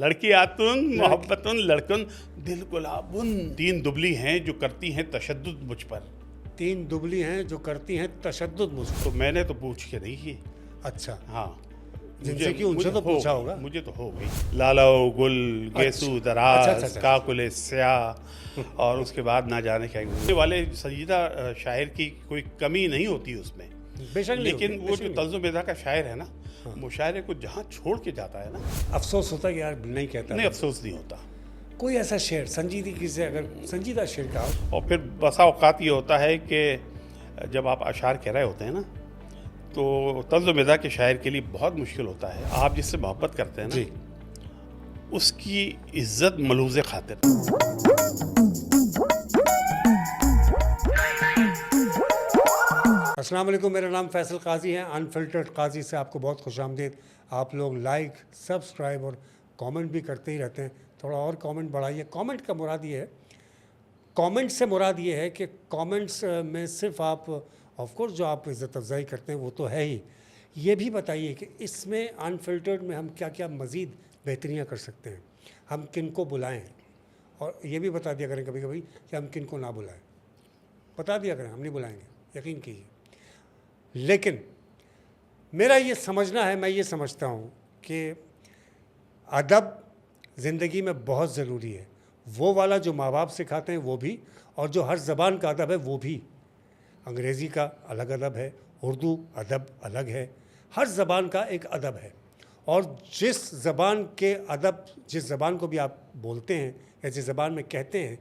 लड़की आतुन मोहब्बतुन लड़कन दिल गुलाबुन। तीन दुबली हैं जो करती हैं तशद्दुद मुझ पर। तीन दुबली हैं जो करती हैं तशद्दुद मुझ पर। तो मैंने तो पूछ के नहीं की। अच्छा, हाँ, जिनसे कि उनसे तो पूछा होगा। मुझे तो हो गई। लालो गुल गेसू अच्छा, दराज अच्छा। काकुले स्याह और उसके बाद ना जाने क्या ये वाले संजीदा शायर की कोई कमी नहीं होती उसमें। बेशक नहीं लेकिन होती, वो बेशक जो नहीं। तल्ज़ो बेदा का शायर है ना, मुशायरे को जहाँ छोड़ के जाता है ना, अफसोस होता है कि यार नहीं कहता नहीं अफसोस नहीं होता। कोई ऐसा शेर संजीदगी से, अगर संजीदा शेर का हो। और फिर बसा औकात ये होता है कि जब आप अशार कह रहे होते हैं ना, तो तल्ज़ो बेदा के शायर के लिए बहुत मुश्किल होता है। आप जिससे मोहब्बत करते हैं ना, जी, उसकी इज्जत मलूज़ खातिर। अस्सलाम वालेकुम, मेरा नाम फैसल काजी है। अनफिल्टर्ड काजी से आपको बहुत खुशामदीद। आप लोग लाइक, सब्सक्राइब और कमेंट भी करते ही रहते हैं। थोड़ा और कमेंट बढ़ाइए। कमेंट का मुराद ये है, कमेंट से मुराद ये है कि कमेंट्स में सिर्फ आप, ऑफ कोर्स जो आप इज़्ज़त अफजाई करते हैं वो तो है ही, ये भी बताइए कि इसमें अनफिल्टर्ड में हम क्या क्या मज़ीद बेहतरियाँ कर सकते हैं, हम किन को बुलाएँ, और ये भी बता दिया करें कभी कभी कि हम किन को ना बुलाएँ। बता दिया करें, हम नहीं बुलाएंगे, यकीन कीजिए। लेकिन मेरा ये समझना है, मैं ये समझता हूँ कि अदब ज़िंदगी में बहुत ज़रूरी है। वो वाला जो माँ बाप सिखाते हैं वो भी, और जो हर ज़बान का अदब है वो भी। अंग्रेज़ी का अलग अदब है, उर्दू अदब अलग है, हर ज़बान का एक अदब है। और जिस ज़बान के अदब, जिस ज़बान को भी आप बोलते हैं या जिस ज़बान में कहते हैं,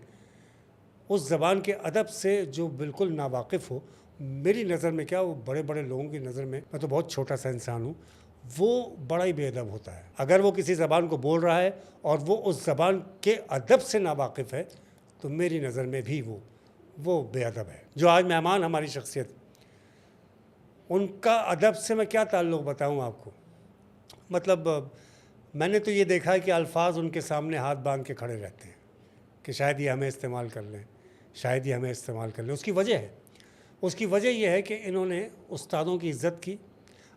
उस ज़बान के अदब से जो बिल्कुल नावाकिफ़ हो, मेरी नज़र में क्या, वो बड़े बड़े लोगों की नज़र में, मैं तो बहुत छोटा सा इंसान हूँ, वो बड़ा ही बेअदब होता है। अगर वो किसी ज़बान को बोल रहा है और वो उस ज़बान के अदब से नावाकिफ़ है, तो मेरी नज़र में भी वो बेअदब है। जो आज मेहमान हमारी शख्सियत, उनका अदब से मैं क्या ताल्लुक़ बताऊँ आपको। मतलब मैंने तो ये देखा है कि अल्फाज उनके सामने हाथ बांध के खड़े रहते हैं कि शायद ये हमें इस्तेमाल कर लें, शायद ये हमें इस्तेमाल कर लें। उसकी वजह यह है कि इन्होंने उस्तादों की इज़्ज़त की,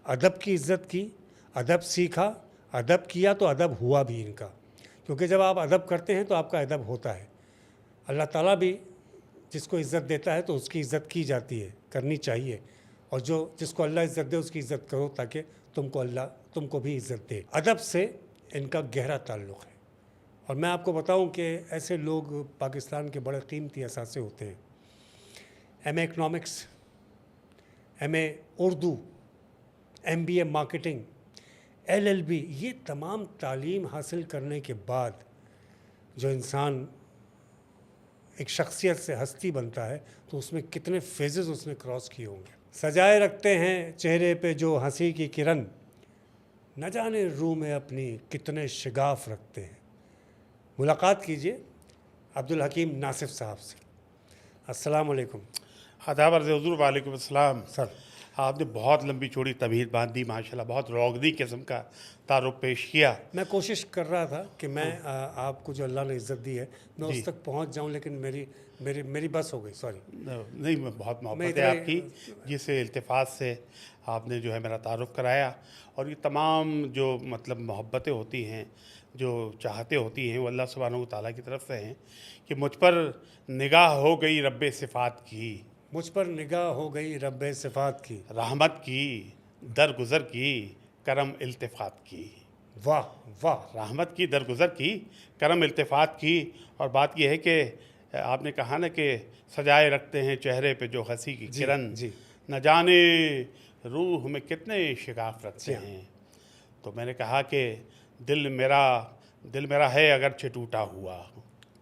अदब की इज़्ज़त की, अदब सीखा, अदब किया तो अदब हुआ भी इनका। क्योंकि जब आप अदब करते हैं तो आपका अदब होता है। अल्लाह ताला भी जिसको इज़्ज़त देता है तो उसकी इज़्ज़त की जाती है, करनी चाहिए। और जिसको अल्लाह इज़्ज़त दे उसकी इज़्ज़त करो, ताकि अल्लाह तुमको भी इज़्ज़त दे। अदब से इनका गहरा ताल्लुक़ है। और मैं आपको बताऊं कि ऐसे लोग पाकिस्तान के बड़े कीमती असासे होते हैं। MA economics, MA Urdu, MBA marketing, LLB, ये तमाम तालीम हासिल करने के बाद जो इंसान एक शख्सियत से हस्ती बनता है, तो उसमें कितने फेजेस उसने क्रॉस किए होंगे। सजाए रखते हैं चेहरे पे जो हंसी की किरण, न जाने रूह में अपनी कितने शिगाफ रखते हैं। मुलाकात कीजिए अब्दुल हकीम नासिफ साहब से। अस्सलाम वालेकुम अदाब अर्ज़ हुज़ूर। वालेकुम अस्सलाम। सर। आपने बहुत लंबी चौड़ी तबीयत बांधी, माशाल्लाह, बहुत रौगदी किस्म का तारुफ पेश किया। मैं कोशिश कर रहा था कि मैं आपको जो अल्लाह ने इज़्ज़त दी है मैं जी। उस तक पहुंच जाऊं, लेकिन मेरी बस हो गई, सॉरी। नहीं, मैं बहुत मोहब्बत है इतना- आपकी, जिस इल्तिफ़ात से आपने जो है मेरा तारुफ कराया। और ये तमाम जो मतलब मोहब्बतें होती हैं, जो चाहते होती हैं, वो अल्लाह सुब्हानहू व तआला की तरफ से हैं कि मुझ पर निगाह हो गई रब्बे सिफ़ात की, मुझ पर निगाह हो गई रब्बे सिफ़ात की, रहमत की दरगुज़र की, करम इल्तिफ़ात की। वाह वाह। रहमत की दरगुज़र की, करम इल्तिफ़ात की। और बात यह है कि आपने कहा ना कि सजाए रखते हैं चेहरे पे जो हंसी की जी, किरण, जी। न जाने रूह में कितने शिगाफ रखते जी हाँ। हैं। तो मैंने कहा कि दिल मेरा है अगरचे टूटा हुआ,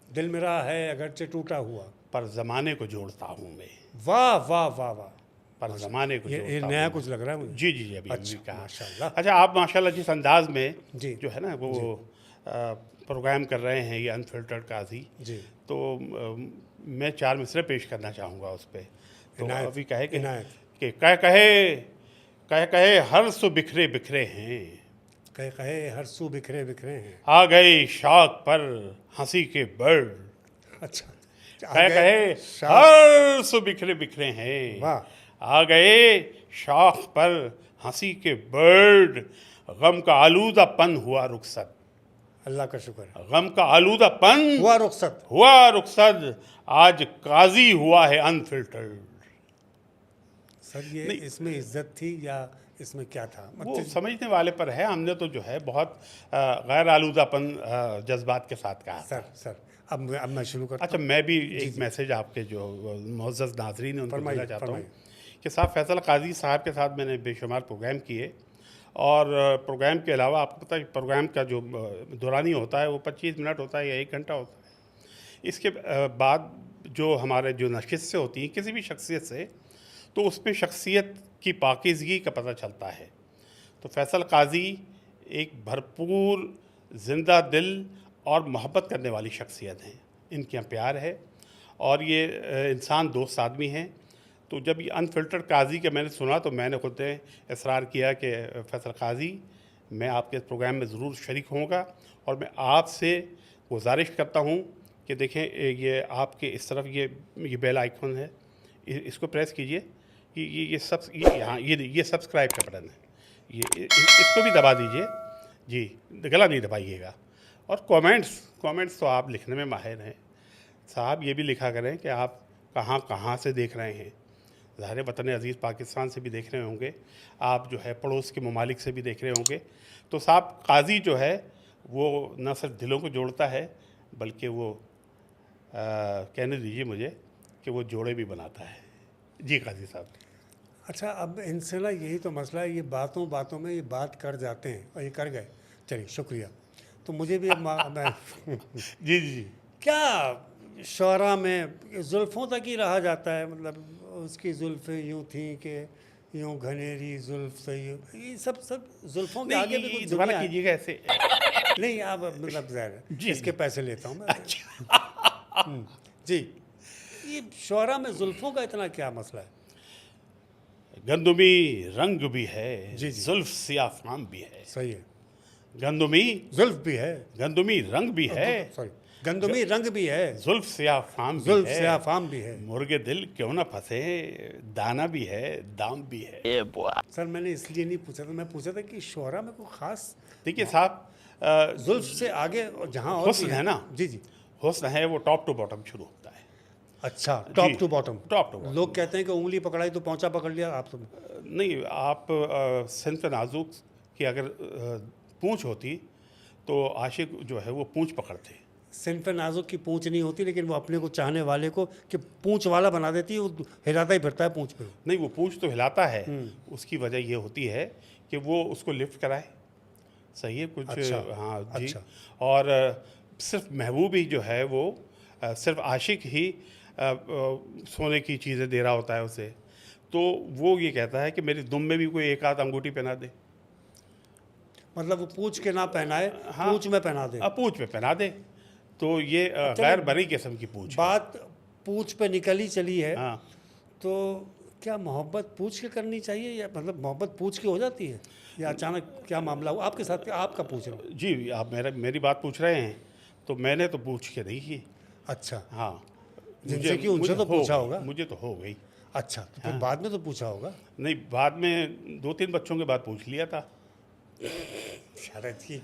दिल मेरा है अगरचे टूटा हुआ, पर ज़माने को जोड़ता हूँ मैं, वाह वाह वाह वाह। पर ज़माने को ये जोड़ता नया हूँ। कुछ लग रहा है मुझे। जी जी जी, अभी अच्छा, कहा। माशाल्लाह। अच्छा, आप माशाल्लाह जिस अंदाज में जी जो है ना वो प्रोग्राम कर रहे हैं, ये अनफिल्टर्ड काजी, जी। तो मैं 4 मिसरे पेश करना चाहूँगा उस पर। तो इनायत, अभी कहे इनायत। कि कह कहे हर सो बिखरे बिखरे हैं, कहे हर सू बिखरे बिखरे हैं। आ गए शाख पर हंसी के बर्ड। अच्छा, कह कहे शाह, हर सो बिखरे बिखरे हैं, वाह। आ गए शाख पर हंसी के बर्ड, गम का आलूदापन हुआ रुखसत। अल्लाह का शुक्र है। गम का आलूदापन हुआ रुखसत। हुआ रुखसत, आज काजी हुआ है अनफिल्टर्ड। सर ये इसमें इज्जत थी या इसमें क्या था? वो समझने वाले पर है। हमने तो जो है बहुत गैर आलूदापन जज्बात के साथ कहा। सर अब मैं शुरू करता अच्छा, मैं भी एक मैसेज आपके जो मुअज़्ज़ज़ नाज़रीन हैं उनको देना चाहता हूँ कि साहब फैसल काजी साहब के साथ मैंने बेशुमार प्रोग्राम किए, और प्रोग्राम के अलावा आपको पता है प्रोग्राम का जो दौरानी होता है वो 25 मिनट होता है या 1 घंटा होता है। इसके बाद जो हमारे जो नशिस्तें होती हैं किसी भी शख्सियत से, तो उसमें शख्सियत की पाकीज़गी का पता चलता है। तो फैसल काजी एक भरपूर ज़िंदा दिल और मोहब्बत करने वाली शख्सियत हैं। इनके यहाँ प्यार है और ये इंसान दोस्त आदमी हैं। तो जब ये अनफिल्टर्ड काजी का मैंने सुना तो मैंने खुद इसरार किया कि फैसल काजी, मैं आपके इस प्रोग्राम में ज़रूर शरीक होऊंगा, और मैं आपसे गुजारिश करता हूँ कि देखें ये आपके इस तरफ ये बेल आइकन है, इसको प्रेस कीजिए। ये सब्सक्राइब का बटन है, इसको भी दबा दीजिए जी, गला नहीं दबाइएगा। और कमेंट्स तो आप लिखने में माहिर हैं साहब, ये भी लिखा करें कि आप कहाँ से देख रहे हैं। ज़ाहिर वतन अज़ीज़ पाकिस्तान से भी देख रहे होंगे, आप जो है पड़ोस के ममालिक से भी देख रहे होंगे। तो साहब काजी जो है वो न सिर्फ दिलों को जोड़ता है बल्कि वो कहने दीजिए मुझे कि वो जोड़े भी बनाता है। जी काजी साहब। अच्छा, अब इनसे ना यही तो मसला है, ये बातों में ये बात कर जाते हैं और ये कर गए। चलिए शुक्रिया। तो मुझे भी मैं जी क्या शौरा में जुल्फ़ों तक ही रहा जाता है, मतलब उसकी जुल्फ़ें यूँ थी कि यूँ घनेरी जुल्फ़ से ये सब जुल्फ़ों के आगे भी कुछ दोबारा कीजिएगा ऐसे नहीं। आप मतलब ज़ाहिर इसके पैसे लेता हूँ मैं। अच्छा जी, ये शौरा में जुल्फ़ों का इतना क्या मसला है? गंदुमी रंग भी है, जी जुल्फ सियाफाम भी है। सही है, गंदुमी जुल्फ भी है, गंदुमी रंग भी है, सॉरी गंदुमी रंग भी है, जुल्फ सियाफाम भी जुल्फ है, सियाफाम भी है। मुर्गे दिल क्यों ना फंसे, दाना भी है दाम भी है। सर मैंने इसलिए नहीं पूछा था, मैं पूछा था कि शौरा में कोई खास देखिए साहब, जुल्फ से आगे जहाँ और हुस्न भी है ना, जी हुस्न है वो टॉप टू बॉटम शुरू होता है। अच्छा, टॉप टू बॉटम। लोग कहते हैं कि उंगली पकड़ाई तो पहुंचा पकड़ लिया। आप तो नहीं, आप सिंफ नाजुक की अगर पूंछ होती तो आशिक जो है वो पूंछ पकड़ते। सिंफ नाजुक की पूंछ नहीं होती, लेकिन वो अपने को चाहने वाले को कि पूंछ वाला बना देती है, वो हिलाता ही फिरता है पूंछ पे। नहीं, वो पूंछ तो हिलाता है, उसकी वजह ये होती है कि वो उसको लिफ्ट कराए। सही है कुछ। अच्छा, हाँ जी। अच्छा। और सिर्फ महबूब ही जो है वो सिर्फ आशिक ही सोने की चीज़ें दे रहा होता है उसे, तो वो ये कहता है कि मेरी दुम में भी कोई एक आध अंगूठी पहना दे। मतलब वो पूंछ के ना पहनाए, हाँ, पूंछ में पहना दे। पूंछ पे पहना दे, तो ये गैर बरी किस्म की पूंछ। बात पूंछ पे निकल ही चली है। हाँ, तो क्या मोहब्बत पूछ के करनी चाहिए, या मतलब मोहब्बत पूछ के हो जाती है, या अचानक क्या मामला हुआ आपके साथ? आपका पूछ रहा हूँ जी। आप मेरी बात पूछ रहे हैं, तो मैंने तो पूछ के नहीं की। अच्छा, हाँ, जिनसे कि उनसे तो पूछा होगा। मुझे तो हो गई। अच्छा, तो फिर बाद में तो पूछा होगा। नहीं, बाद में 2-3 बच्चों के बाद पूछ लिया था। शरद की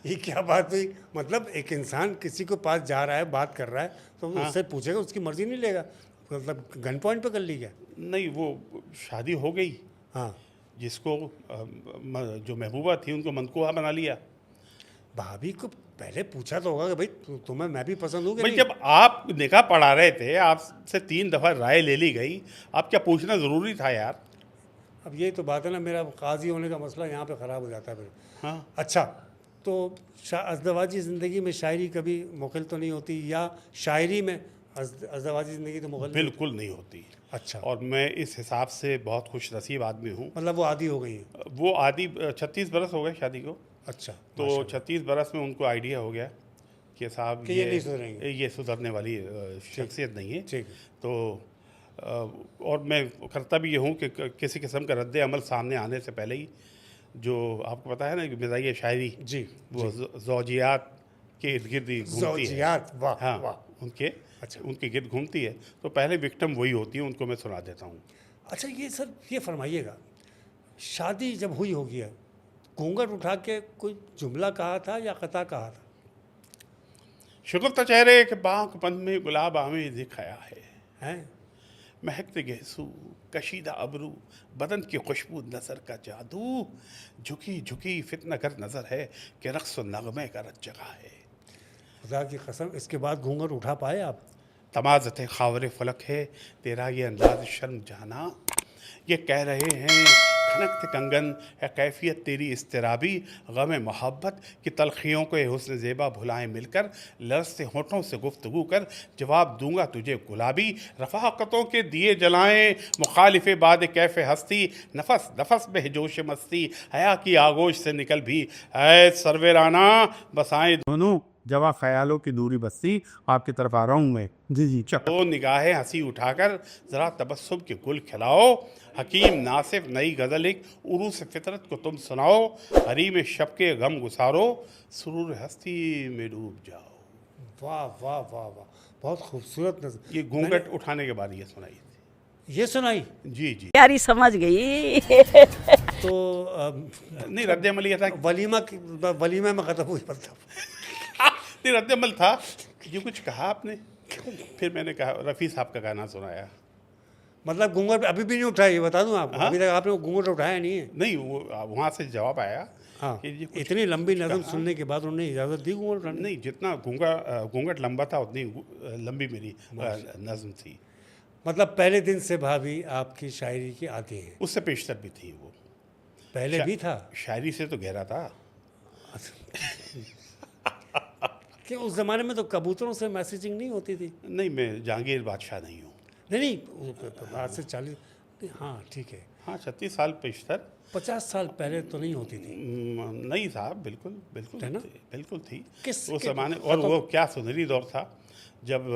ये क्या बात हुई? मतलब एक इंसान किसी के पास जा रहा है, बात कर रहा है, तो उससे पूछेगा, उसकी मर्जी नहीं लेगा? मतलब गन पॉइंट पे कर ली क्या? नहीं, वो शादी हो गई। हाँ, जिसको जो महबूबा थी उनको मनकुहा बना लिया। भाभी को पहले पूछा तो होगा कि भाई तुम्हें मैं भी पसंद हूँ कि भाई नहीं? जब आप निकाह पढ़ा रहे थे, आपसे 3 दफ़ा राय ले ली गई, आप क्या पूछना ज़रूरी था यार? अब यही तो बात है ना, मेरा काजी होने का मसला यहाँ पे ख़राब हो जाता है फिर। हाँ। अच्छा, तो अज़दवाजी ज़िंदगी में शायरी कभी मुखिल तो नहीं होती, या शायरी में अज़दवाजी ज़िंदगी तो मुखिल बिल्कुल नहीं होती। अच्छा, और मैं इस हिसाब से बहुत खुश नसीब आदमी हूँ। मतलब वो आदी हो गई है। वो आदि 36 बरस हो गए शादी को। अच्छा, तो 36 बरस में उनको आइडिया हो गया कि साहब कि ये नहीं सुधरेंगे, ये सुधरने वाली शख्सियत नहीं है। ठीक है। तो और मैं करता भी ये हूँ कि किसी किस्म का रद्द अमल सामने आने से पहले ही, जो आपको पता है ना कि मिज़ाहिया शायरी जी, वो ज़ौजियात के इर्द गिर्द ही घूमती है। ज़ौजियात, वाह हाँ, वाह। उनके गिर्द घूमती है। तो पहले विक्टिम वही होती है, उनको मैं सुना देता हूँ। अच्छा, ये सर ये फरमाइएगा, शादी जब हुई होगी है, घूंघट उठा के कोई जुमला कहा था या कता कहा था? शुगुफ्ता चेहरे के बागपन में गुलाब आमें दिखाया है, हैं? महकते गेसू कशीदा अबरू बदन की खुशबू नज़र का जादू, झुकी झुकी फितनागर नज़र है कि रक्स व नगमे का रच जगह है। खुदा की कसम, इसके बाद घूंघट उठा पाए आप? तमाज़त खावर फलक है तेरा ये अंदाज शर्म जाना, ये कह रहे हैं खनकते कंगन है कैफियत तेरी इस्तिराबी, गम मोहब्बत की तलखियों को हुस्न ज़ेबा भुलाएं मिलकर, लरसते होठों से गुफ्तगू कर जवाब दूंगा तुझे गुलाबी, रफ़ाक़तों के दिए जलाएं मुखालिफ बाद कैफ़ हस्ती, नफस नफस बेजोश मस्ती हया की आगोश से निकल भी ऐ सरवेराना बसाएं दोनों जवा ख्यालों की दूरी बस्ती, आपकी तरफ आ रहा हूँ मैं। जी जी। तो निगाहें हंसी उठाकर ज़रा तबस्सुम के गुल खिलाओ, हकीम नासिफ नई गज़ल एक उरूस फितरत को तुम सुनाओ, हरीम शब के गम गुसारो सुरूर हस्ती में डूब जाओ। वाह वाह वाह वाह, बहुत खूबसूरत नजर। ये घूंघट उठाने के बाद ये सुनाई थी। ये सुनाई जी जी। यारी समझ गई। तो नहीं रद्द-ए-अमल ये था वलीमा में ख़त्म हुई मतलब। नहीं रद्द-ए-अमल था, ये कुछ कहा आपने, फिर मैंने कहा रफ़ी साहब का गाना सुनाया। मतलब घूंघट अभी भी नहीं उठाया, ये बता दूं आपको। अभी तक आपने घूंघट उठाया नहीं है। नहीं वो वहाँ से जवाब आया हाँ, कि ये कुछ इतनी लंबी नज़म सुनने के बाद उन्होंने इजाज़त दी घूंघट उठाने? नहीं, जितना घूंघट लंबा था उतनी लंबी मेरी नज़म थी। मतलब पहले दिन से भाभी आपकी शायरी की आती हैं? उससे पेशतर भी थी वो। पहले भी था शायरी से तो गहरा था। कि उस ज़माने में तो कबूतरों से मैसेजिंग नहीं होती थी? नहीं, मैं जहांगीर बादशाह नहीं हूँ। नहीं नहीं, आज से 40, हाँ ठीक है, हाँ 36 साल पेशतर 50 साल पहले तो नहीं होती थी। नहीं साहब, बिल्कुल बिल्कुल है ना? बिल्कुल थी किस उस के- ज़माने। और वो क्या सुनहरी दौर था जब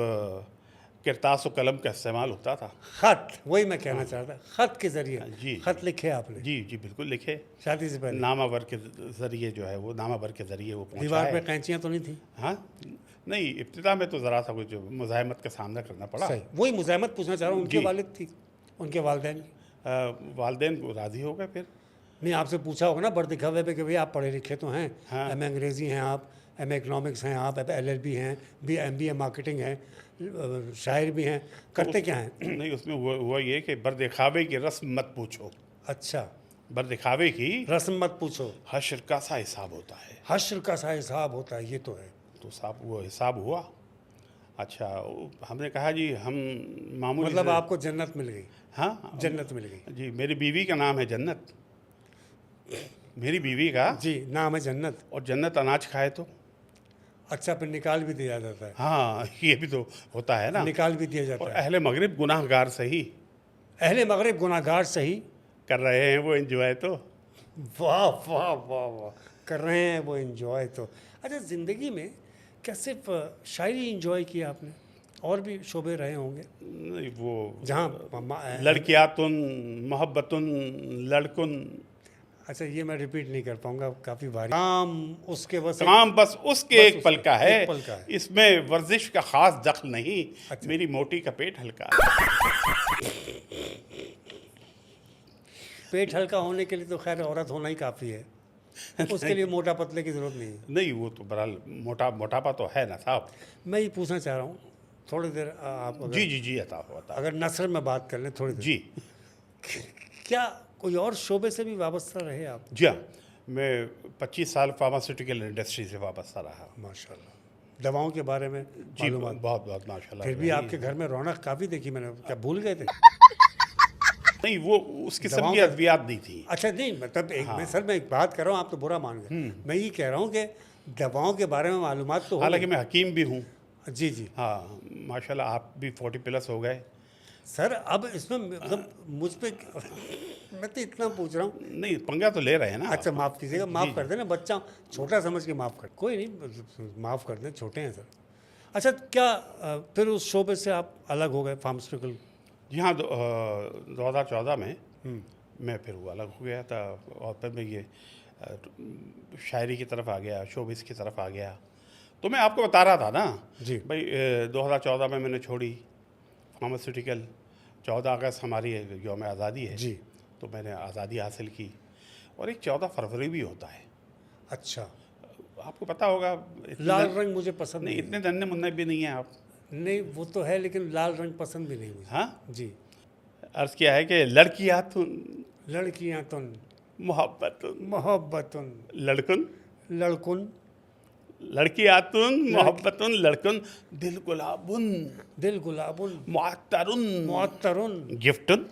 किरतास व कलम का इस्तेमाल होता था। खत, वही मैं कहना चाहता, खत के जरिए जी, खत लिखे आपने जी जी बिल्कुल लिखे, शादी से पहले? नामावर के ज़रिए जो है वो नामावर के ज़रिए वो दीवार पे पहुँचाए। कैंचियाँ तो नहीं थी? हाँ नहीं, इब्तिदा में तो ज़रा सा कुछ मुज़ाहमत का सामना करना पड़ा। सही, वही मुज़ाहमत पूछना चाह रहा हूँ। उनके जी। वालिद थी, उनके वालिदैन? वालदेन को राज़ी हो गए फिर। नहीं, आपसे पूछा होगा ना बर दिखावे पे कि भाई आप पढ़े लिखे तो हैं, हाँ। एम अंग्रेज़ी हैं आप, एम इकनॉमिक्स हैं आप, LLB हैं, MBA मार्केटिंग हैं, शायर भी हैं, करते क्या हैं? नहीं, उसमें हुआ ये कि बरदिखावे की रस्म मत पूछो, अच्छा, बरदिखावे की रस्म मत पूछो, हश्र का सा हिसाब होता है। हश्र का सा हिसाब होता है, ये तो है। तो साहब वो हिसाब हुआ। अच्छा, हमने कहा जी हम मामूली मतलब से- आपको जन्नत मिल गई? हाँ जन्नत मिल गई जी, मेरी बीवी का नाम है जन्नत, मेरी बीवी का। जी, नाम है जन्नत। और जन्नत अनाज खाए तो अच्छा, फिर निकाल भी दिया जाता है? हाँ, ये भी तो होता है ना। निकाल भी दिया और जाता है। अहले मगरिब गुनाहगार सही अहले मगरिब गुनाहगार सही? कर रहे हैं वो एंजॉय तो। वाह वाह वाह वाह, कर रहे हैं वो एंजॉय तो। अच्छा, ज़िंदगी में क्या सिर्फ शायरी एंजॉय किया आपने, और भी शोबे रहे होंगे नहीं, वो जहाँ लड़कियातुन मोहब्बतुन लड़कुन अच्छा, ये मैं रिपीट नहीं कर पाऊंगा, काफ़ी भारी काम उसके बस काम बस उसके बस एक पल का है, एक पल का है। इसमें वर्जिश का खास दखल नहीं। अच्छा। मेरी मोटी का पेट हल्का। पेट हल्का होने के लिए तो खैर औरत होना ही काफ़ी है, उसके लिए मोटा पतले की ज़रूरत नहीं है। नहीं, वो तो बहरहाल मोटापा तो है ना साहब। मैं ये पूछना चाह रहा हूँ, थोड़ी देर आप अगर, जी जी जी, अता अगर नसर में बात कर लें थोड़ी देर, जी क्या कोई और शोबे से भी वाबस्ता रहे आप? जी हाँ, मैं 25 साल फार्मास्यूटिकल इंडस्ट्री से वाबस्ता रहा। माशाल्लाह, दवाओं के बारे में जी मालूमात। बहुत बहुत माशाल्लाह। फिर भी आपके घर में रौनक काफ़ी देखी मैंने, क्या भूल गए थे? नहीं, वो उस किस्म दवाओं की का- अद्वियात नहीं थी। अच्छा नहीं, मतलब एक मैं सर मैं एक बात कर रहा हूँ, आप तो बुरा मान गए। मैं ये कह रहा हूँ कि दवाओं के बारे में मालूमात तो हो हालांकि मैं हकीम भी हूँ। जी जी हाँ माशाल्लाह, आप भी 40+ हो गए। सर। अब इसमें मतलब मुझ पे मैं तो इतना पूछ रहा हूँ। नहीं, पंगा तो ले रहे हैं ना। अच्छा, माफ़ कीजिएगा, माफ़ कर देना, बच्चा छोटा समझ के माफ़ कर, कोई नहीं, माफ़ कर दें, छोटे हैं सर। अच्छा, क्या फिर उस शोबे से आप अलग हो गए फार्मास्यूटिकल? जी हाँ, 2014 में मैं फिर वो अलग हो गया था, और फिर मैं ये शायरी की तरफ आ गया, शोबिस की तरफ आ गया। तो मैं आपको बता रहा था ना जी। भाई, 2014 में मैंने छोड़ी फार्मास्यूटिकल। 14 अगस्त हमारी यौम आज़ादी है जी। तो मैंने आज़ादी हासिल की। और एक 14 फरवरी भी होता है। अच्छा, आपको पता होगा लाल रंग मुझे पसंद नहीं, नहीं इतने नन्हे मुन्ने भी नहीं हैं आप। नहीं, वो तो है लेकिन लाल रंग पसंद भी नहीं मुझे। हाँ, जी। अर्ज़ किया है कि लड़कियाँ तुन लड़कियां तुन मोहब्बतुन, मोहब्बतुन लड़कुन लड़कुन लड़कियाँ तुन मोहब्बतुन, लड़कुन दिल गुलाबुन दिल गुलाबुन मुअत्तरुन मुअत्तरुन गिफ्टुन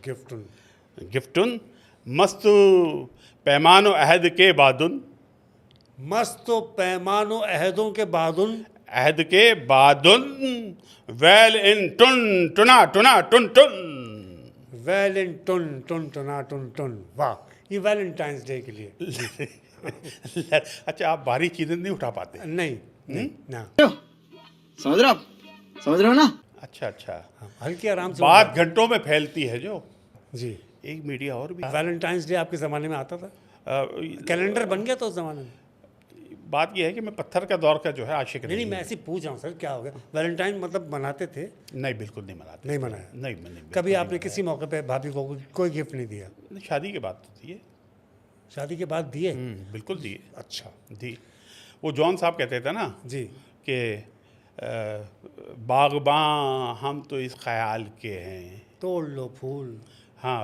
गिफ्टुन गिफ्टुन मस्तु पैमानो अहद के बादुन, मस्त पैमानो अहदों के बादुन अहद के बादुन वेल इन टुन टुना टुना टुन टुन। वैलेंटुन टुन टुना टुन टुन। वाह, ये वैलेंटाइंस डे के लिए। अच्छा, आप भारी चीज़ें नहीं उठा पाते। नहीं नहीं ना। समझ रहे हो आप? समझ रहे हो ना? अच्छा अच्छा, हाँ, हल्के आराम से बात घंटों में फैलती है जो। जी। एक मीडिया और भी वैलेंटाइंस डे आपके ज़माने में आता था? कैलेंडर बन गया था उस ज़माने में? बात यह है कि मैं पत्थर का दौर का जो है आशिक नहीं, मैं ऐसे ही पूछ रहा हूँ सर, क्या हो गया? वैलेंटाइन मतलब मनाते थे? नहीं, बिल्कुल नहीं मनाते। नहीं मनाया? नहीं, नहीं बिल्कुल कभी नहीं आपने किसी मौके पे भाभी को कोई गिफ्ट नहीं दिया? नहीं, शादी के बाद तो दिए। शादी के बाद दिए? बिल्कुल दिए। अच्छा। दी। वो जॉन साहब कहते थे ना जी। कि बागबां हम तो इस ख्याल के हैं। तोड़ लो फूल। हाँ,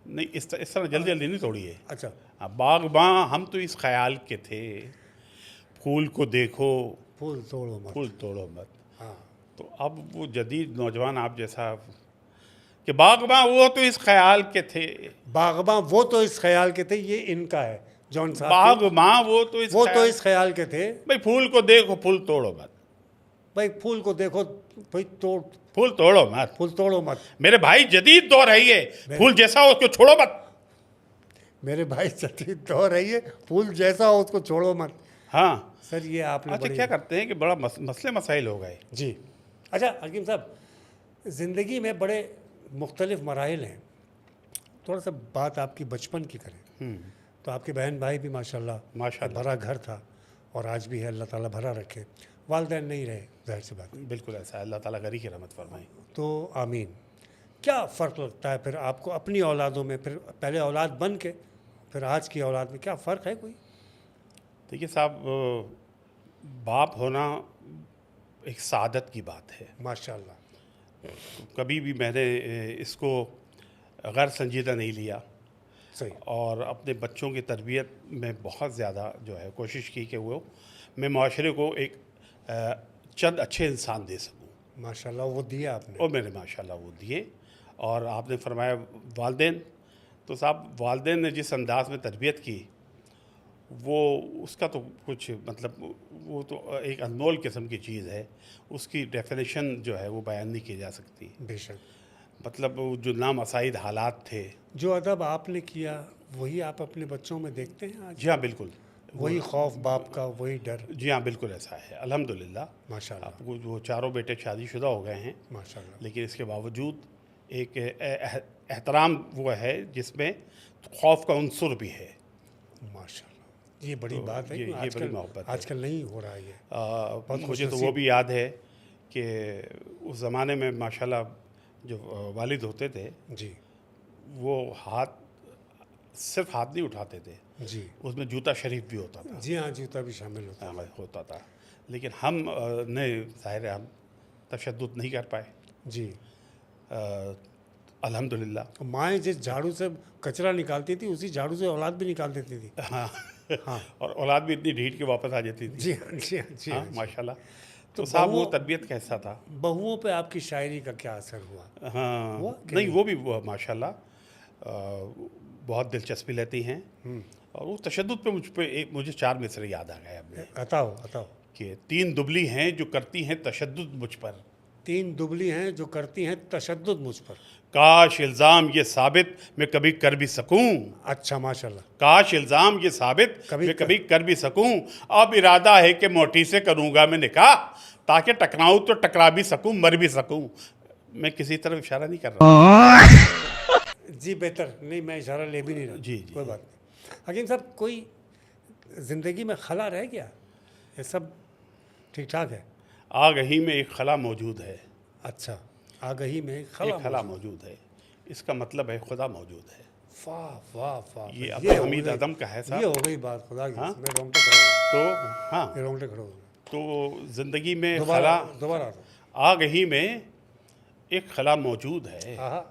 नहीं इस तरह जल्दी जल्दी नहीं तोड़िए। अच्छा। हाँ, बागबां हम तो इस ख्याल के थे, फूल को देखो फूल तोड़ो मत। फूल तोड़ो मत। हाँ। तो अब वो जदीद नौजवान आप जैसा कि बागबां वो तो इस ख्याल के थे, बागबां वो तो इस ख्याल के थे, ये इनका है जॉन साहब के। बागबां वो तो इस ख्याल के थे। भाई फूल को देखो फूल तोड़ो मत, भाई फूल को देखो, भाई फूल तोड़ो मत, फूल तोड़ो मत। मेरे भाई जदीद दौर है ये, फूल जैसा हो उसको छोड़ो मत। मेरे भाई जदीद दौर है ये, फूल जैसा हो उसको छोड़ो मत। हाँ सर, ये आपने अच्छा, बड़ी क्या करते हैं कि बड़ा मसले मसाइल हो गए। जी। अच्छा हकीम साहब, ज़िंदगी में बड़े मुख्तलिफ मराहिल हैं। थोड़ा सा बात आपकी बचपन की करें तो आपके बहन भाई भी माशाल्लाह भरा घर था, और आज भी है, अल्लाह ताला भरा रखे। वालिदैन नहीं रहे, ज़ाहिर सी बात। बिल्कुल ऐसा है, अल्लाह ताला गरी की रहमत फरमाए। तो आमीन। क्या फ़र्क लगता है फिर आपको अपनी औलादों में, फिर पहले औलाद बन के फिर आज की औलाद में क्या फ़र्क है कोई? देखिए साहब, बाप होना एक सादत की बात है। माशाल्लाह। कभी भी मैंने इसको गैर संजीदा नहीं लिया, सही। और अपने बच्चों की तरबियत में बहुत ज़्यादा जो है कोशिश की कि वो मैं माशरे को एक चंद अच्छे इंसान दे सकूं। माशाल्लाह, वो दिया आपने। और मैंने माशाल्लाह वो दिए। और आपने फरमाया वालिदैन, तो साहब वालिदैन ने जिस अंदाज में तरबियत की, वो उसका तो कुछ मतलब, वो तो एक अनमोल किस्म की चीज़ है, उसकी डेफिनेशन जो है वो बयान नहीं की जा सकती। बेशक। मतलब वो जो नामसाइद हालात थे। जो अदब आपने किया वही आप अपने बच्चों में देखते हैं आज? जी हाँ, बिल्कुल। वही खौफ बाप का, वही डर। जी हाँ, बिल्कुल ऐसा है अल्हम्दुलिल्लाह। माशाल्लाह। आपको वो चारों बेटे शादीशुदा हो गए हैं, माशाल्लाह। लेकिन इसके बावजूद एक एहतराम वो है जिसमें खौफ का उनसुर भी है। माशाल्लाह, ये बड़ी बात है ये कि बड़ी आजकल मोहब्बत है। आजकल नहीं हो रहा है ये। मुझे तो खुशनसीब। वो भी याद है कि उस ज़माने में माशाल्लाह जो वालिद होते थे, जी वो सिर्फ हाथ नहीं उठाते थे, जी उसमें जूता शरीफ भी होता था। जी हाँ, जूता भी शामिल होता है। होता था। लेकिन हम ने ज़ाहिर है हम तशद्दुद नहीं कर पाए। जी। अल्हम्दुलिल्लाह। माएँ जिस झाड़ू से कचरा निकालती थी, उसी झाड़ू से औलाद भी निकाल देती थी। हाँ हाँ। और औलाद भी इतनी ढीठ के वापस आ जाती थी। जी हाँ, जी हाँ, जी हाँ, हाँ। माशाल्लाह। तो साहब वो बहुओं- तरबियत कैसा था? बहुओं पे आपकी शायरी का क्या असर हुआ? हाँ, हुआ कि नहीं वो भी माशाल्लाह बहुत दिलचस्पी लेती हैं। और वो तशद्दुद पे मुझे 4 मिसरे याद आ गए अपने, बताओ। कि 3 दुबली हैं जो करती हैं तशद्दुद मुझ पर, 3 दुबली हैं जो करती हैं तशद्दुद मुझ पर। काश इल्ज़ाम ये साबित मैं कभी कर भी सकूं, अच्छा, माशाल्लाह। काश इल्ज़ाम ये साबित मैं कभी कर भी सकूं। अब इरादा है कि मोटी से करूंगा मैं निकाह, ताकि टकराऊं तो टकरा भी सकूं, मर भी सकूं। मैं किसी तरफ इशारा नहीं कर रहा। जी बेहतर नहीं, मैं इशारा ले भी नहीं रहा। जी, जी, कोई बात नहीं। हकीम साहब, कोई ज़िंदगी में खला रह गया? ये सब ठीक ठाक है? आगही में एक खला मौजूद है। अच्छा, आगही में एक खला मौजूद है, इसका मतलब है खुदा मौजूद है। वाह वाह वाह, ये हो अब्दुल हमीद गई- आदम का है ये साहब। हो गई बात, खुदा की हाँ? कसम, मैं रोंगटे खड़े हो तो हाँ, गए, रोंगटे खड़े हो गए। तो ज़िंदगी में दोबारा खला दोबारा आ जाओ। आग ही में एक खला मौजूद है, आहा,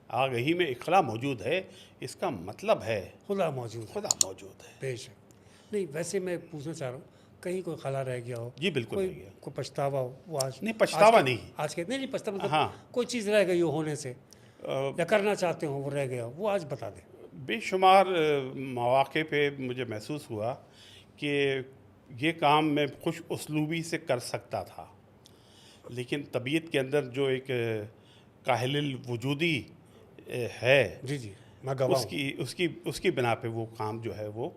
आग ही में एक खला मौजूद है, इसका मतलब है खुदा मौजूद है, खुदा मौजूद है। बेशक। नहीं, वैसे मैं पूछना चाह रहा हूँ, कहीं कोई खला रह गया हो? जी, बिल्कुल कोई रह गया। कोई पछतावा हो वो आज? नहीं, पछतावा आज के- नहीं। आज के नहीं पछतावा, मतलब हाँ। कोई चीज़ रह गई हो होने से, अ, या करना चाहते हो वो रह गया हो, वो आज बता दें। बेशुमार मौक़े पे मुझे महसूस हुआ कि ये काम मैं खुश उसलूबी से कर सकता था, लेकिन तबीयत के अंदर जो एक काहिल वजूदी है, जी जी, मैं गवाह हूँ। उसकी उसकी उसकी बिना पे वो काम जो है वो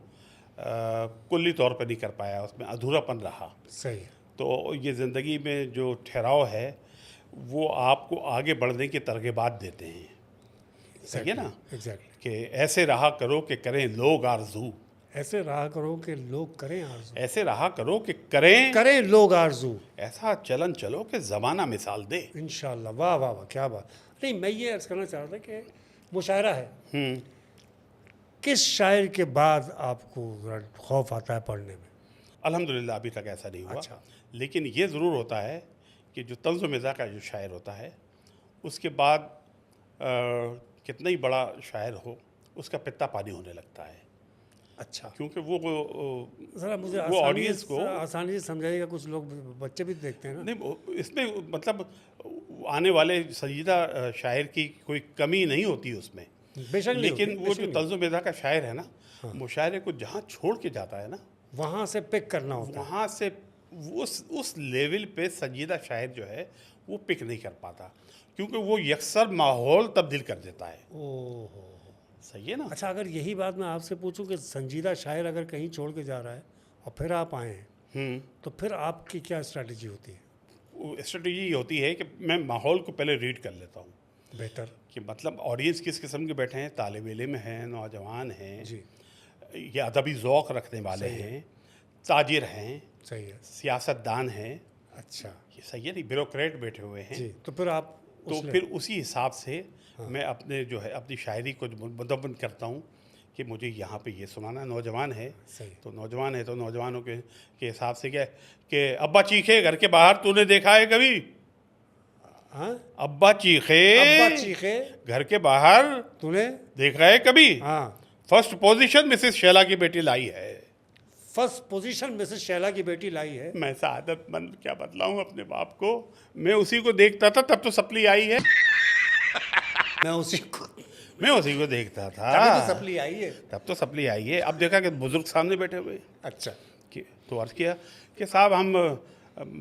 कुल्ली तौर पर नहीं कर पाया, उसमें अधूरापन रहा। सही है। तो ये ज़िंदगी में जो ठहराव है वो आपको आगे बढ़ने के तरगेबात देते हैं, सही है ना? एग्जैक्टली। कि ऐसे रहा करो कि करें लोग आरजू, ऐसे रहा करो कि लोग करें आरज़ू, ऐसे रहा करो कि करें करें लोग आरज़ू, ऐसा चलन चलो कि ज़माना मिसाल दे। इंशाल्लाह। वाह वाह वाह, क्या बात। नहीं, मैं ये अर्ज़ करना चाह रहा था कि मुशायरा है, किस शायर के बाद आपको ज़रा खौफ आता है पढ़ने में? अल्हम्दुलिल्लाह अभी तक ऐसा नहीं हुआ। अच्छा। लेकिन ये ज़रूर होता है कि जो तंज़ मिज़ा का जो शायर होता है उसके बाद कितना ही बड़ा शायर हो उसका पित्ता पानी होने लगता है, अच्छा, क्योंकि वो ज़रा मुझे वो ऑडियंस को आसानी से समझाइएगा, कुछ लोग बच्चे भी देखते हैं ना। नहीं, इसमें मतलब आने वाले संजीदा शायर की कोई कमी नहीं होती उसमें, बेशक नहीं लेकिन होती, वो बेशक जो नहीं। तंज़ मिज़ा का शायर है ना, मुशायरे को जहाँ छोड़ के जाता है ना, वहाँ से पिक करना होता है। वहाँ से उस लेवल पे संजीदा शायर जो है वो पिक नहीं कर पाता, क्योंकि वो यकसर माहौल तब्दील कर देता है। ओहो, सही है ना? अच्छा, अगर यही बात मैं आपसे पूछूं कि संजीदा शायर अगर कहीं छोड़ के जा रहा है और फिर आप आए हैं, तो फिर आपकी क्या स्ट्रैटेजी होती है? स्ट्रेटजी ये होती है कि मैं माहौल को पहले रीड कर लेता हूँ बेहतर। कि मतलब ऑडियंस किस किस्म के बैठे हैं, तालिब इल्म हैं, नौजवान हैं, जी, ये अदबी ज़ौक़ रखने वाले हैं, ताजिर हैं, सही है। सियासतदान हैं, अच्छा ये सही है नहीं, ब्यूरोक्रेट बैठे हुए हैं। जी, तो फिर आप तो फिर उसी हिसाब से मैं अपने जो है अपनी शायरी को मुदव्वन करता हूँ कि मुझे यहाँ पे ये सुनाना। नौजवान है सही। तो नौजवान है तो नौजवानों के हिसाब से क्या है कि अब्बा चीखे घर के बाहर तूने देखा है कभी? हाँ, अब्बा चीखे अब्बा चीखे घर के बाहर तूने, देखा है कभी? हाँ, फर्स्ट पोजीशन मिसेस शैला की बेटी लाई है। फर्स्ट पोजीशन मिसेस शैला की बेटी लाई है। मैं सआदतमंद क्या बतलाऊं अपने बाप को, मैं उसी को देखता था तब तो सप्ली आई है। मैं उसी को, मैं उसी को देखता था तभी तो सप्ली आई है। तब तो सप्ली आई है। अब देखा कि बुजुर्ग सामने बैठे हुए अच्छा, कि तो अर्ज़ किया कि साहब हम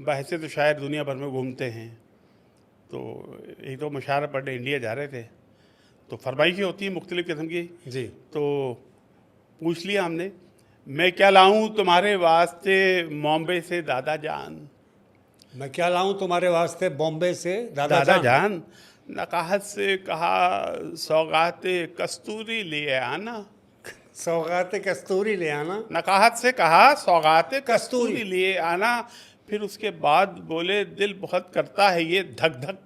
बहसे तो शायद दुनिया भर में घूमते हैं, तो एक तो मुशायरा पढ़ने इंडिया जा रहे थे, तो फरमाइशें होती हैं मुख्तलिफ़ किस्म की। जी, तो पूछ लिया हमने, मैं क्या लाऊं तुम्हारे वास्ते बॉम्बे से दादा जान? मैं क्या लाऊं तुम्हारे वास्ते बॉम्बे से दादा दादा जान? जान नकाहत से कहा सौगाते कस्तूरी ले आना। सौगाते कस्तूरी ले आना। नकाहत से कहा सौगाते कस्तूरी। कस्तूरी लिए आना। फिर उसके बाद बोले दिल बहुत करता है ये धक धक।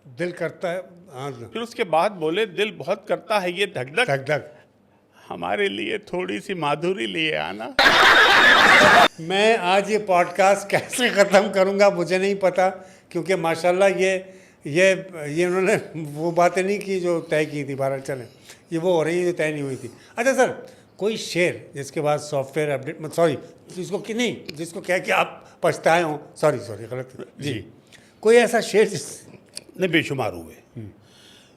दिल करता है, हाँ, फिर उसके बाद बोले दिल बहुत करता है ये धक धक, धक धक। हमारे लिए थोड़ी सी माधुरी लिए आना। मैं आज ये पॉडकास्ट कैसे ख़त्म करूँगा मुझे नहीं पता, क्योंकि माशाल्लाह ये उन्होंने वो बातें नहीं की जो तय की थी। बाहर चलें, ये वो हो रही है जो तय नहीं हुई थी। अच्छा सर, कोई शेर जिसके बाद सॉफ्टवेयर अपडेट, सॉरी, जिसको कि नहीं, जिसको कह के आप पछताए हों, सॉरी गलत जी, कोई ऐसा शेर जिस नहीं, बेशुमार हुए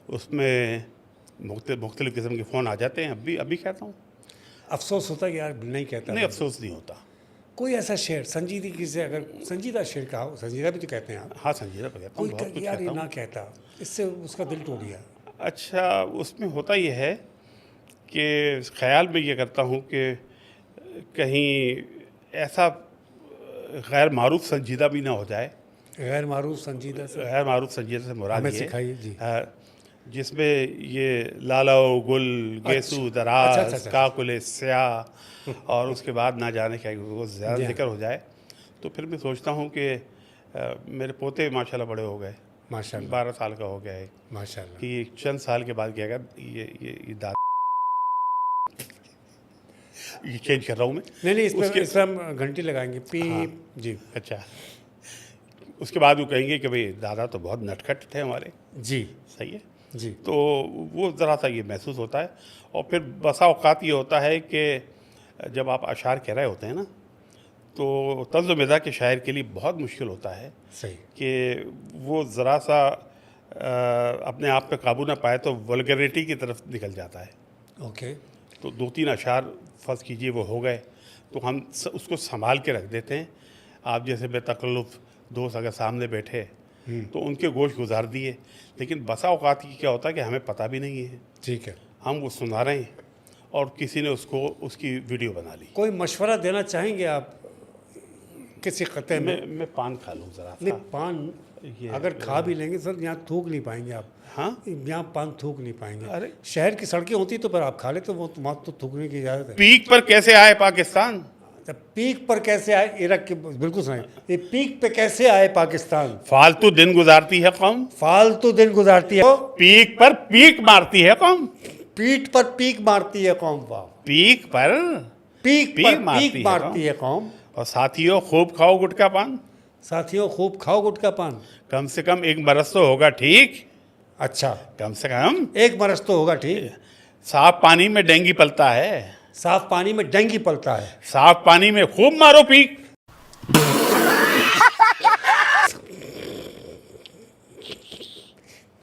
उसमें मुख्तलिफ़ किस्म के फ़ोन आ जाते हैं। अभी कहता हूँ, अफसोस होता कि यार नहीं कहता। नहीं अफसोस नहीं होता। कोई ऐसा शेर संजीदगी से, अगर संजीदा शेर कहा हो, संजीदा भी तो कहते हैं आप, हाँ, संजीदा पर कहता हूँ, बहुत कुछ यार ये कहता ना हूँ। कहता, इससे उसका दिल टूट गया। अच्छा, उसमें होता ये है कि ख़्याल में ये करता हूँ कि कहीं ऐसा गैर मारूफ संजीदा भी ना हो जाए। गैर मारूफ संजीदा से गैर मारूफ संजीदा से मुराद हमें ये सिखाइए जी। जिसमें ये लालो गुल गेसू अच्छा, दराज अच्छा। काकुल स्याह और उसके बाद ना जाने क्या वो ज़्यादा जी। जिक्र हो जाए, तो फिर मैं सोचता हूँ कि मेरे पोते माशाल्लाह बड़े हो गए, माशाल्लाह 12 साल का हो गया है, माशाल्लाह। कि चंद साल के बाद क्या ये दादा ये चेंज कर रहा हूँ मैं। नहीं नहीं, उसके इस पर हम घंटी लगाएंगे, पीप। जी अच्छा, उसके बाद वो कहेंगे कि भाई दादा तो बहुत नटखट थे हमारे। जी सही है। जी। तो वो ज़रा सा ये महसूस होता है। और फिर बसा औकात ये होता है कि जब आप अशार कह रहे होते हैं ना, तो तर्ज़ मिज़ाज के शायर के लिए बहुत मुश्किल होता है सही। कि वो ज़रा सा अपने आप पे काबू ना पाए तो वल्गैरिटी की तरफ निकल जाता है। ओके। तो 2-3 अशार फ़र्ज़ कीजिए वो हो गए, तो हम उसको संभाल के रख देते हैं। आप जैसे बेतकल्लुफ़ दोस्त अगर सामने बैठे तो उनके गोश गुजार दिए, लेकिन बसा औकात की क्या होता है कि हमें पता भी नहीं है, ठीक है। हम वो सुना रहे हैं और किसी ने उसकी वीडियो बना ली। कोई मशवरा देना चाहेंगे आप किसी खत्ते में? मैं पान खा लूँ ज़रा नहीं, सा। पान ये अगर खा भी लेंगे सर, यहाँ थूक नहीं पाएंगे आप। हाँ, यहाँ पान थूक नहीं पाएंगे। अरे शहर की सड़कें होती तो पर आप खा लेते, वो वहाँ तो थूकने की इजाज़त है। पीक पर कैसे आए पाकिस्तान? जब पीक पर कैसे आए इराक के, बिल्कुल सुनाए, ये पीक पे कैसे आए पाकिस्तान? फालतू दिन गुजारती है कौम, फालतू दिन गुजारती है, पीक पर पीक मारती है कौम, पीठ पर पीक मारती है कौम। वाह। पीक पर पीक पीक पर मारती पीक है मारती है कौम। और साथियों खूब खाओ गुटखा पान, साथियों खूब खाओ गुटखा पान। कम से कम एक बरस तो होगा ठीक, अच्छा, कम से कम। एक बरस तो होगा ठीक। साफ पानी में डेंगी पलता है, साफ पानी में डेंगी पलता है। साफ पानी में खूब मारो पीक।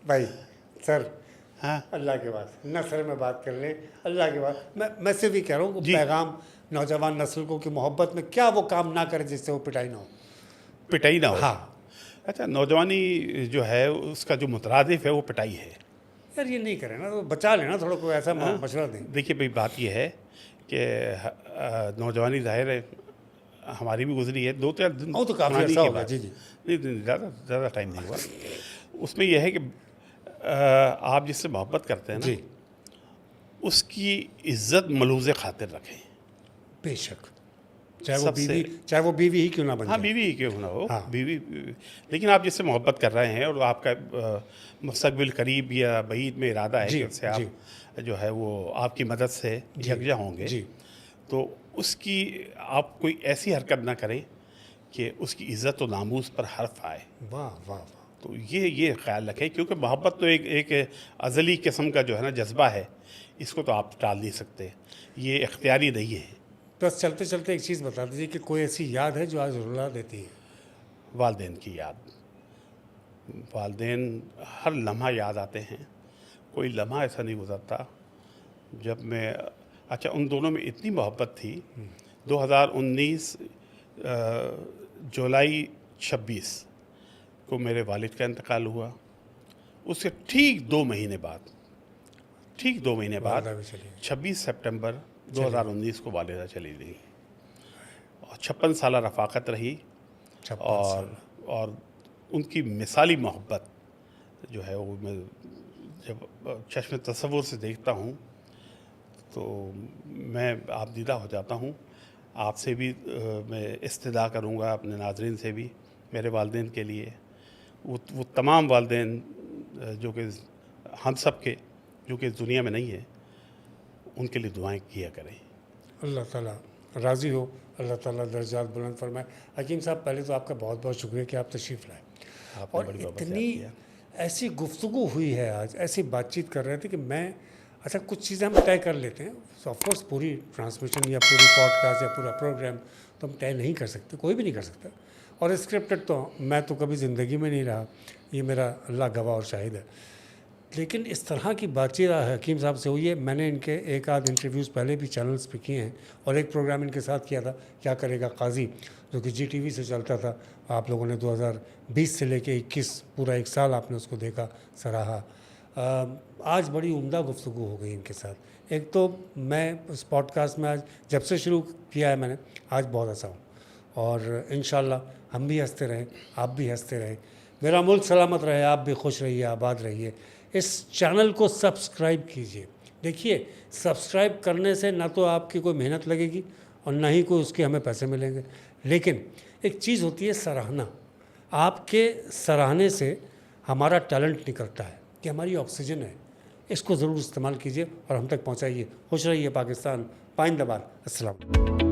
भाई सर, हाँ अल्लाह के बाद नस्ल में बात कर ले, अल्लाह के बाद मैं सिर्फ ये कह रहा हूँ, जी। पैगाम नौजवान नस्ल को कि मोहब्बत में क्या वो काम ना करे जिससे वो पिटाई ना हो। पिटाई ना हो। हाँ अच्छा, नौजवानी जो है उसका जो मुतरादिफ है वो पिटाई है। यार, ये नहीं करें ना तो बचा लेना थोड़ा, कोई ऐसा मशवरा दें। देखिए भाई, बात ये है कि नौजवानी ज़ाहिर है हमारी भी गुजरी है, 2-4 दिन वो तो काफ़ी पुरानी अर्सा की हो गया। बात। जी जी। नहीं, ज़्यादा टाइम नहीं हुआ। उसमें यह है कि आप जिससे मोहब्बत करते हैं ना, जी उसकी इज्जत मलूज़ खातिर रखें। बेशक, चाहे वो सबसे- बीवी, चाहे वो बीवी ही क्यों ना बन हाँ, जाए। बीवी ही क्यों ना हो, हाँ। बीवी। लेकिन आप जिससे मोहब्बत कर रहे हैं और आपका मुस्तकबिल करीब या बईद में इरादा है जी, कि उससे आप जो है वो आपकी मदद से यकजा होंगे, जी। तो उसकी आप कोई ऐसी हरकत ना करें कि उसकी इज़्ज़त और नामूस पर हर्फ आए। वाह वाह वाह। तो ये ख्याल रखें, क्योंकि मोहब्बत तो एक अज़ली किस्म का जो है ना जज्बा है, इसको तो आप टाल नहीं सकते, ये इख्तियारी नहीं है। बस चलते चलते एक चीज़ बता दीजिए कि कोई ऐसी याद है जो आज रुला देती है? वालदेन की याद, वालदेन हर लम्हा याद आते हैं। कोई लम्हा ऐसा नहीं गुजरता जब मैं, अच्छा उन दोनों में इतनी मोहब्बत थी। 2019 जुलाई 26 को मेरे वालिद का इंतकाल हुआ। उसके ठीक 2 महीने बाद वालदा भी चली गई। 26 सितंबर 2019 को वालिदा चली गई और 56 साल रफ़ाकत रही। 56 साल। और उनकी मिसाली मोहब्बत जो है वो मैं जब चश्म तसव्वुर से देखता हूँ तो मैं आपदीदा हो जाता हूँ। आपसे भी मैं इस्तदा करूँगा, अपने नाज़रीन से भी, मेरे वालिदैन के लिए, वो तमाम वालिदैन जो कि हम सब के जो कि इस दुनिया में नहीं है, उनके लिए दुआएं किया करें। अल्लाह ताला राज़ी हो, अल्लाह ताला दर्जात बुलंद फरमाए। हकीम साहब, पहले तो आपका बहुत बहुत शुक्रिया कि आप तशीफ़ लाए। आपने और बड़ी मोहब्बत से इतनी याद किया। ऐसी गुफ्तगू हुई है आज, ऐसी बातचीत कर रहे थे कि मैं, अच्छा कुछ चीज़ें हम तय कर लेते हैं। ऑफकोर्स पूरी ट्रांसमिशन या पूरी पॉडकास्ट या पूरा प्रोग्राम तो हम तय नहीं कर सकते, कोई भी नहीं कर सकता। और स्क्रिप्टेड तो मैं तो कभी ज़िंदगी में नहीं रहा, ये मेरा अल्लाह गवाह और शाहिद है। लेकिन इस तरह की बातचीत हकीम साहब से हुई है। मैंने इनके एक आध इंटरव्यूज़ पहले भी चैनल्स पे किए हैं और एक प्रोग्राम इनके साथ किया था, क्या करेगा काजी, जो कि GTV से चलता था। आप लोगों ने 2020 से लेके 21 पूरा 1 साल आपने उसको देखा, सराहा। आज बड़ी उम्दा गुफ्तगू हो गई इनके साथ। एक तो मैं उस पॉडकास्ट में आज जब से शुरू किया है मैंने, आज बहुत हंसा हूँ और इंशाल्लाह हम भी हंसते रहें, आप भी हंसते रहें, मेरा मुल्क सलामत रहे, आप भी खुश रहिए, आबाद रहिए। इस चैनल को सब्सक्राइब कीजिए। देखिए, सब्सक्राइब करने से ना तो आपकी कोई मेहनत लगेगी और ना ही कोई उसके हमें पैसे मिलेंगे, लेकिन एक चीज़ होती है सराहना। आपके सराहने से हमारा टैलेंट निकलता है, कि हमारी ऑक्सीजन है, इसको ज़रूर इस्तेमाल कीजिए और हम तक पहुंचाइए। खुश रहिए पाकिस्तान, पाइंदाबाद। अस्सलाम।